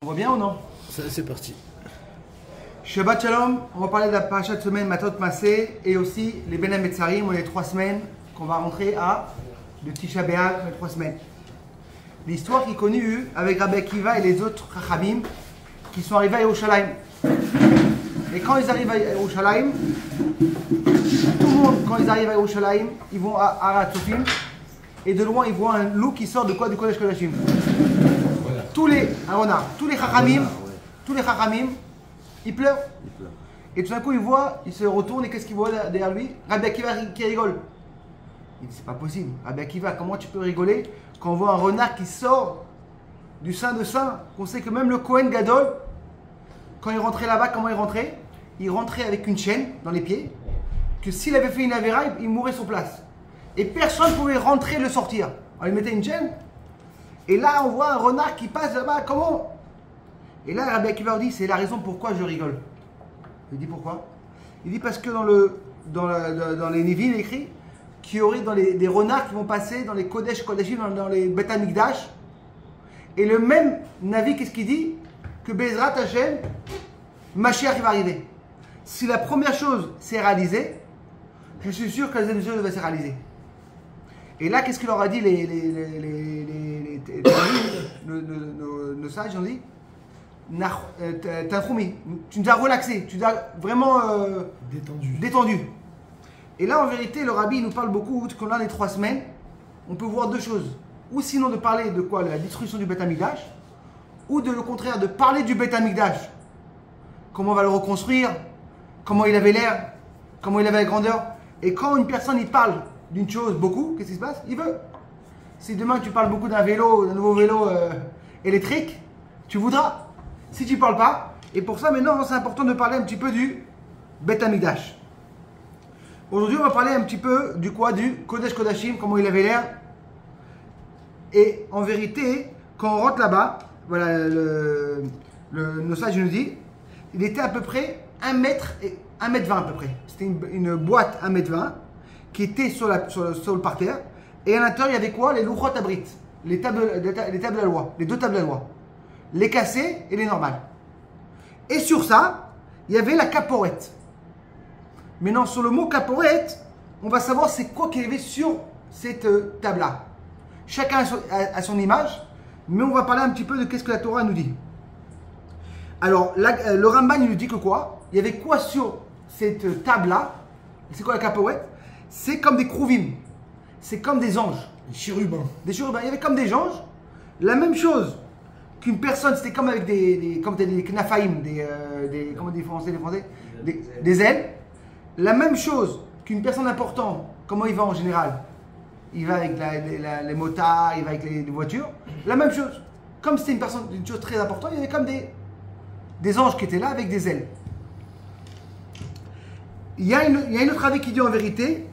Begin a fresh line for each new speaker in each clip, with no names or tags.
voit bien ou non?
C'est parti.
Shabbat Shalom, on va parler de la paracha de semaine Matot Massé et aussi les Ben Hametzarim, ou les 3 semaines qu'on va rentrer à de Tisha B'Av, les 3 semaines. L'histoire qui est connue avec Rabbi Akiva et les autres Chachamim qui sont arrivés à Yerushalayim. Et quand ils arrivent à Yerushalayim, tout le monde, quand ils arrivent à Yerushalayim, ils vont à Haratzofim et de loin ils voient un loup qui sort de quoi? Du Kodesh Kodashim. Tous les Chachamim, ils pleurent. Et tout d'un coup, il se retourne et qu'est-ce qu'il voit derrière lui? Rabbi Akiva qui rigole. Il dit, c'est pas possible. Rabbi Akiva, comment tu peux rigoler quand on voit un renard qui sort du sein de saint? Qu'on sait que même le Kohen Gadol, quand il rentrait là-bas, comment il rentrait? Il rentrait avec une chaîne dans les pieds, que s'il avait fait une avéra, il mourrait sur place. Et personne ne pouvait rentrer et le sortir. On lui mettait une chaîne. Et là, on voit un renard qui passe là-bas. Comment? Et là, Rabbi Akiva dit, c'est la raison pourquoi je rigole. Il dit pourquoi? Il dit parce que dans les Nevi'im, il écrit qu'il y aurait des renards qui vont passer dans les Kodesh Kodashim, dans les Bet Hamikdash. Et le même Navi, qu'est-ce qu'il dit? Que Bezrat Hashem, Mashiach va arriver. Si la première chose s'est réalisée, je suis sûr que la deuxième chose va se réaliser. Et là, qu'est-ce qu'il leur a dit nos sages ont dit, tu nous as relaxé, tu nous as vraiment détendu. Et là, en vérité, le rabbi nous parle beaucoup que dans les 3 semaines, on peut voir 2 choses. Ou sinon de parler de quoi? La destruction du Beth Amikdash, ou de le contraire, de parler du Beth Amikdash. Comment on va le reconstruire, comment il avait l'air, comment il avait la grandeur. Et quand une personne il parle d'une chose beaucoup, qu'est-ce qui se passe? Il veut. Si demain tu parles beaucoup d'un nouveau vélo électrique, tu voudras. Si tu ne parles pas, et pour ça maintenant c'est important de parler un petit peu du Beth Amikdash. Aujourd'hui on va parler un petit peu du Kodesh Kodashim, comment il avait l'air. Et en vérité, quand on rentre là-bas, voilà, nos sages nous dit, il était à peu près 1 mètre et 1,20 m à peu près. C'était une boîte 1,20 m qui était sur le parterre. Et à l'intérieur, il y avait quoi? Les Luchot Abrit, les tables de la loi, les 2 tables de la loi. Les cassées et les normales. Et sur ça, il y avait la caporette. Maintenant, sur le mot caporette, on va savoir c'est quoi qu'il y avait sur cette table-là. Chacun a son image, mais on va parler un petit peu de qu'est-ce que la Torah nous dit. Alors, le Ramban, il nous dit que quoi? Il y avait quoi sur cette table-là? C'est quoi la caporette? C'est comme des krouvim. C'est comme des anges.
Des chérubins.
Des chérubins. Il y avait comme des anges. La même chose qu'une personne, c'était comme avec des knafaïm, comment dit les Français? Des ailes. La même chose qu'une personne importante, comment il va en général? Il va avec les motards, il va avec les voitures. La même chose. Comme c'était une chose très importante, il y avait comme des anges qui étaient là avec des ailes. Il y a une autre avis qui dit en vérité,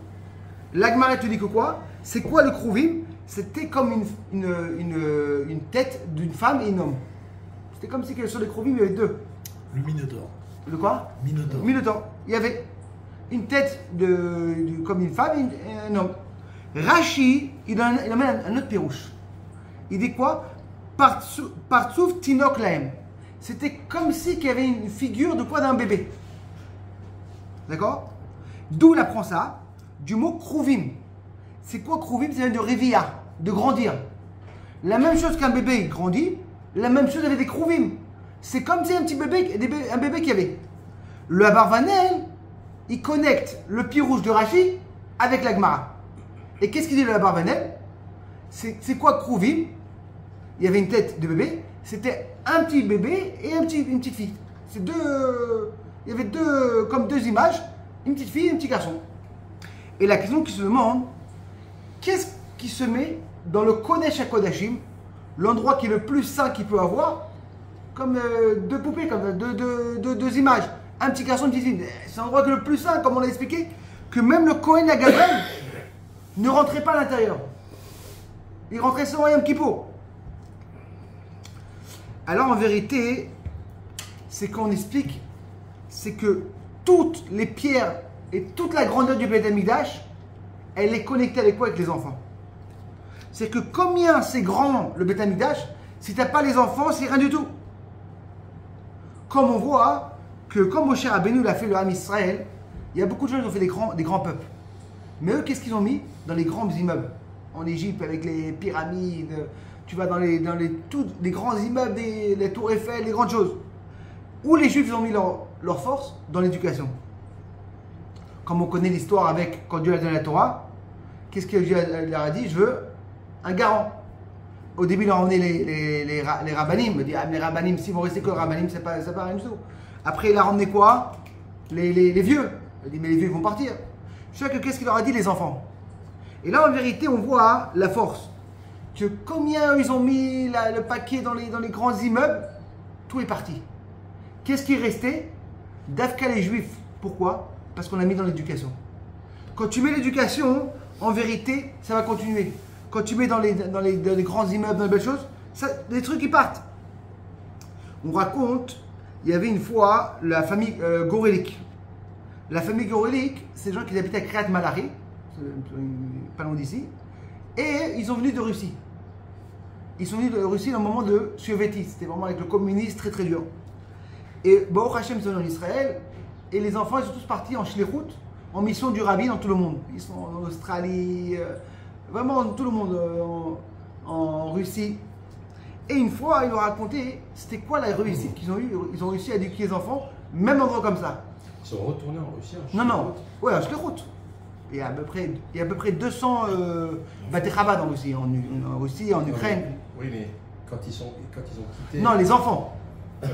l'Agmaré te dit que quoi? C'est quoi le krouvim? C'était comme une tête d'une femme et un homme. C'était comme si sur les krouvim il y avait 2.
Le Minotaure.
Le quoi? Minotaure. Il y avait une tête comme une femme et un homme. Rashi, il amène un autre pérouche. Il dit quoi? Partsouf Tinok Lahem. C'était comme si qu'il y avait une figure de quoi? D'un bébé. D'accord? D'où il apprend ça? Du mot krouvim. C'est quoi krouvim? Ça vient de revia, de grandir. La même chose qu'un bébé grandit, la même chose avec des krouvim. C'est comme si un petit bébé, un bébé qu'il y avait. Le Abarvanel, il connecte le pirouche de Rashi avec la Gemara. Et qu'est-ce qu'il dit le Abarvanel? C'est quoi krouvim? Il y avait une tête de bébé, c'était un petit bébé et une petite fille. Il y avait comme deux images, une petite fille et un petit garçon. Et la question qui se demande, qu'est-ce qui se met dans le Kodesh HaKodashim, l'endroit qui est le plus saint qu'il peut avoir, comme 2 poupées, comme deux images, un petit garçon, une petite fille. C'est l'endroit qui est le plus saint, comme on l'a expliqué, que même le Kohen HaGadol ne rentrait pas à l'intérieur. Il rentrait seulement Yom Kippour. Alors en vérité, c'est qu'on explique, c'est que toutes les pierres et toute la grandeur du Beth Amikdash, elle est connectée avec quoi? Avec les enfants. C'est que combien c'est grand le Beth Amikdash, si tu n'as pas les enfants, c'est rien du tout. comme on voit que comme Moshe Rabbeinu l'a fait le Ham Israël, il y a beaucoup de gens qui ont fait des grands peuples. Mais eux, qu'est-ce qu'ils ont mis dans les grands immeubles? En Égypte, avec les pyramides, tu vas dans les grands immeubles, les tours Eiffel, les grandes choses. Où les Juifs ont mis leur force? Dans l'éducation. Comme on connaît l'histoire avec, quand Dieu a donné la Torah, qu'est-ce que Dieu leur a dit? Je veux un garant. Au début, il a emmené les rabbanim. Il dit, ah, les rabbanim, s'ils vont rester que les rabbanim, c'est pas rien du tout. Après, il a ramené quoi? Les vieux. Il a dit, mais les vieux vont partir. Je sais que qu'est-ce qu'il leur a dit, les enfants? Et là, en vérité, on voit la force. Que combien ils ont mis le paquet dans les grands immeubles, tout est parti. Qu'est-ce qui est resté? D'Afka les Juifs. Pourquoi? Parce qu'on a mis dans l'éducation. Quand tu mets l'éducation, en vérité, ça va continuer. Quand tu mets dans les grands immeubles, dans les belles choses, des trucs qui partent. On raconte, il y avait une fois la famille Gorelik. La famille Gorelik, c'est des gens qui habitaient à Kriyat Malari, pas loin d'ici, et ils sont venus de Russie. Ils sont venus de Russie dans le moment de soviétique, c'était vraiment avec le communisme très très dur. Et Baruch Hashem, c'est en Israël, et les enfants, ils sont tous partis en shlichut, en mission du Rabbi dans tout le monde. Ils sont en Australie, vraiment dans tout le monde, en Russie. Et une fois, ils leur racontaient, c'était quoi la réussite qu'ils ont eue. Ils ont réussi à éduquer les enfants, même endroit comme ça.
Ils sont retournés en Russie.
Non, ouais, en shlichut. Il y a à peu près 200 Bate Chabad en Russie, en Russie, en Ukraine.
Oui, mais quand ils ont quitté.
Non, les enfants.
Ils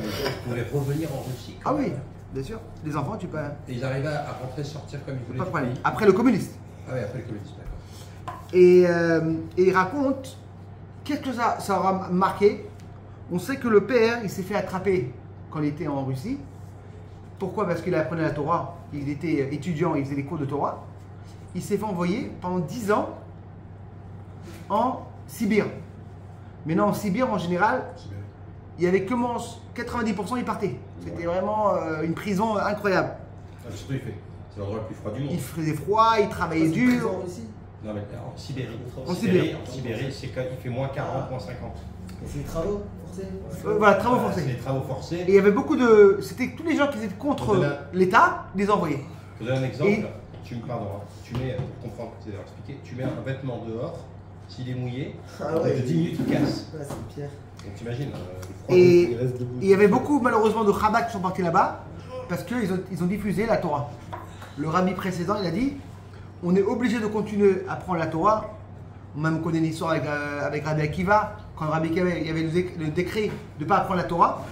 pouvaient revenir en Russie.
Ah oui, bien sûr. Les enfants, tu peux.
Et ils arrivaient à rentrer, sortir comme ils voulaient.
Pas de problème. Après le communiste.
Ah oui, après le communisme, d'accord.
Et il raconte, qu'est-ce que ça aura marqué? On sait que le père, il s'est fait attraper quand il était en Russie. Pourquoi? Parce qu'il apprenait la Torah. Il était étudiant, il faisait des cours de Torah. Il s'est fait envoyer pendant 10 ans en Sibérie. Maintenant, en Sibérie, en général, il y avait que 90%, ils partaient. C'était vraiment une prison incroyable.
Surtout, c'est l'endroit le plus froid du monde.
Il faisait froid, il travaillait dur.
Non, mais en Sibérie.
En Sibérie,
c'est quand il fait moins 40, moins 50.
C'est les travaux forcés.
Voilà, travaux forcés.
C'est les travaux forcés.
Et il y avait beaucoup de. C'était tous les gens qui étaient contre l'État, les envoyaient.
Je vous donne un exemple. Tu mets, pour comprendre, c'est expliqué, tu mets un vêtement dehors, s'il est mouillé, de 10 minutes, il casse.
Ouais, c'est pire.
Donc t'imagines.
Et il y avait beaucoup, malheureusement, de Chabad qui sont partis là-bas parce qu'ils ont diffusé la Torah. Le rabbi précédent, il a dit, on est obligé de continuer à prendre la Torah. On même connaît l'histoire avec Rabbi Akiva. Quand Rabbi Akiva, il y avait le décret de ne pas apprendre la Torah.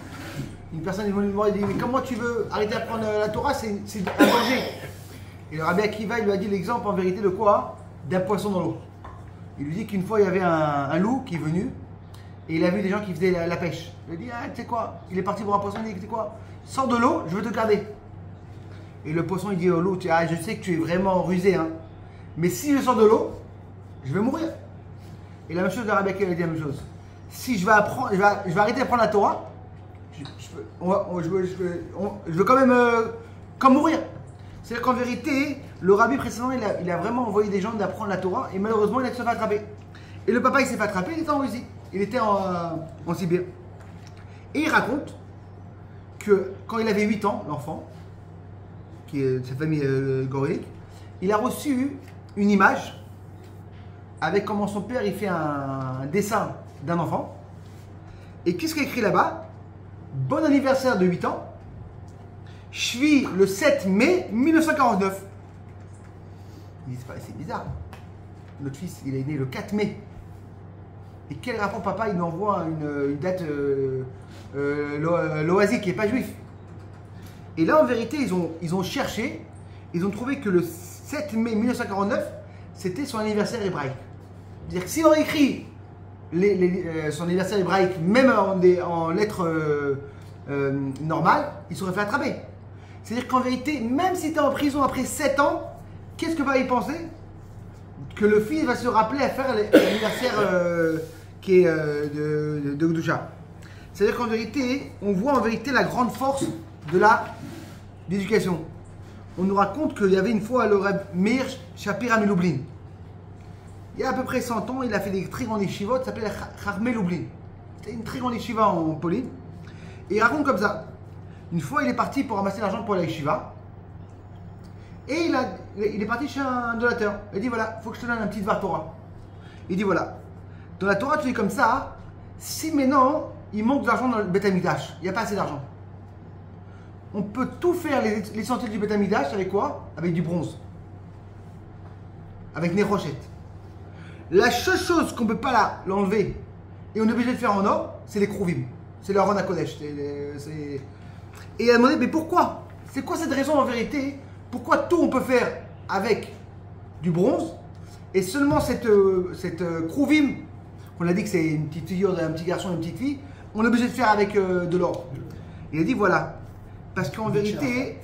Une personne est venue me voir et dit, mais comment tu veux arrêter d'apprendre la Torah? C'est un danger. Et le Rabbi Akiva, il lui a dit l'exemple en vérité de quoi? D'un poisson dans l'eau. Il lui dit qu'une fois, il y avait un loup qui est venu et il a vu des gens qui faisaient la pêche. Il lui a dit, ah, tu sais quoi? Il est parti pour un poisson, il dit, tu sais quoi? Sors de l'eau, je veux te garder. Et le poisson, il dit au loup, ah, je sais que tu es vraiment rusé, hein, mais si je sors de l'eau, je vais mourir. Et la même chose, le Rabbi Akiva a dit la même chose. Si je vais arrêter d'apprendre la Torah, je veux quand même comme mourir. C'est-à-dire qu'en vérité, le rabbi précédent, il a vraiment envoyé des gens d'apprendre la Torah et malheureusement, il a se fait attraper. Et le papa, il s'est fait attraper, il était en Russie. Il était en Sibérie. Et il raconte que quand il avait 8 ans, l'enfant, qui est de sa famille Gorelik, il a reçu une image avec comment son père, il fait un dessin d'un enfant. Et qu'est-ce qu'il a écrit là-bas? Bon anniversaire de 8 ans. Shvi le 7 mai 1949. Il dit, c'est bizarre. Notre fils, il est né le 4 mai. Et quel rapport papa, il nous envoie une date loasique qui n'est pas juif. Et là, en vérité, ils ont cherché, ils ont trouvé que le 7 mai 1949, c'était son anniversaire hébraïque. C'est-à-dire que s'il aurait écrit son anniversaire hébraïque, même en lettres normales, il serait fait attraper. C'est-à-dire qu'en vérité, même si tu es en prison après 7 ans, qu'est-ce que va y penser? Que le fils va se rappeler à faire l'anniversaire qui est de Gdoucha. C'est-à-dire qu'en vérité, on voit en vérité la grande force de l'éducation. On nous raconte qu'il y avait une fois le Reb Meir Shapira Milublin. Il y a à peu près 100 ans, il a fait des très grandes yeshivot, ça s'appelait Charmé Lublin. C'était une très grande yeshiva en Pauline. Et il raconte comme ça, Une fois, il est parti pour ramasser l'argent pour la yeshiva. Et il est parti chez un donateur. Il a dit voilà, il faut que je te donne un petit Dvar Torah. Il dit voilà, dans la Torah, tu es comme ça. Si maintenant, il manque d'argent dans le Beth Amikdash, il n'y a pas assez d'argent. On peut tout faire, l'essentiel du Beth Amikdash, avec quoi? Avec du bronze. Avec des rochettes. La seule chose qu'on ne peut pas l'enlever, et on est obligé de faire en or, c'est les Krouvim. C'est le Aron HaKodesh. Et il a demandé, mais pourquoi? C'est quoi cette raison en vérité? Pourquoi tout on peut faire avec du bronze, et seulement cette Krouvim, on a dit que c'est une petite figure d'un petit garçon et une petite fille, on est obligé de faire avec de l'or. Il a dit voilà, parce qu'en vérité,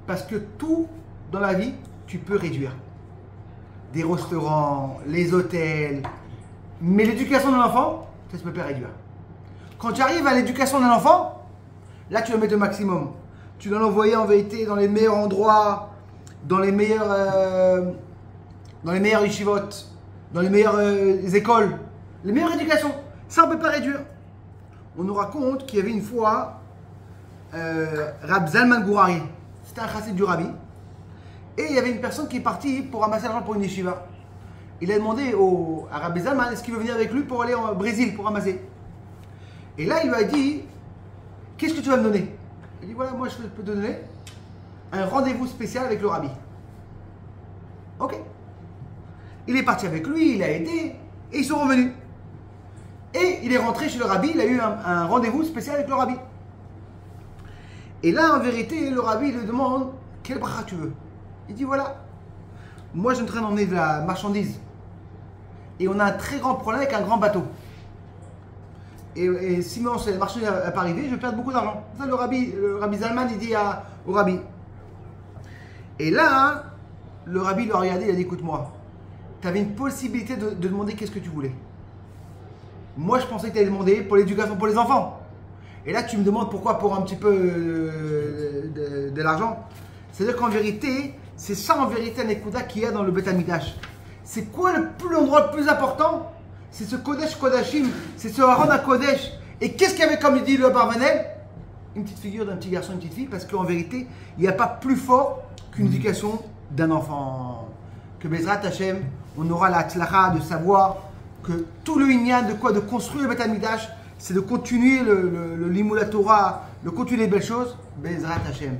parce que tout dans la vie, tu peux réduire. Des restaurants, les hôtels, mais l'éducation de l'enfant, ça ne peut pas réduire. Quand tu arrives à l'éducation d'un enfant, là tu vas mettre le maximum. Tu dois l'envoyer en vérité dans les meilleurs endroits, dans les meilleurs yeshivot, dans les meilleures écoles, les meilleures éducations. Ça, on ne peut pas réduire. On nous raconte qu'il y avait une fois Rab Zalman Gourari. C'était un chassid du Rabbi. Et il y avait une personne qui est partie pour ramasser l'argent pour une yeshiva. Il a demandé à Rab Zalman est-ce qu'il veut venir avec lui pour aller au Brésil pour ramasser. Et là, il lui a dit qu'est-ce que tu vas me donner? Il dit voilà, moi je peux te donner un rendez-vous spécial avec le Rabbi. Ok. Il est parti avec lui, il a aidé, et ils sont revenus. Et il est rentré chez le Rabbi, il a eu un rendez-vous spécial avec le Rabbi. Et là, en vérité, le Rabbi lui demande quel bracha tu veux. Il dit voilà, moi je suis en train d'emmener de la marchandise. Et on a un très grand problème avec un grand bateau. Et si la marchandise n'est pas arrivée, je vais perdre beaucoup d'argent. Ça, le Rabbi Zalman, il dit au Rabbi. Et là, le Rabbi lui a regardé, il a dit écoute-moi, tu avais une possibilité de demander qu'est-ce que tu voulais. Moi, je pensais que tu allais demander pour l'éducation pour les enfants. Et là, tu me demandes pourquoi pour un petit peu de l'argent. C'est-à-dire qu'en vérité, c'est ça en vérité un ékouda qu'il y a dans le Beth Amikdash. C'est quoi l'endroit le plus important? C'est ce Kodesh Kodashim, c'est ce Aron HaKodesh. Et qu'est-ce qu'il y avait comme il dit le Barbanel? Une petite figure d'un petit garçon, une petite fille, parce qu'en vérité, il n'y a pas plus fort qu'une éducation d'un enfant. Que Bezrat Hashem, on aura la tzlacha de savoir que tout le inyan de quoi de construire le Beth Amikdash, c'est de continuer le Limud Torah, de continuer les belles choses. Bezrat Hashem.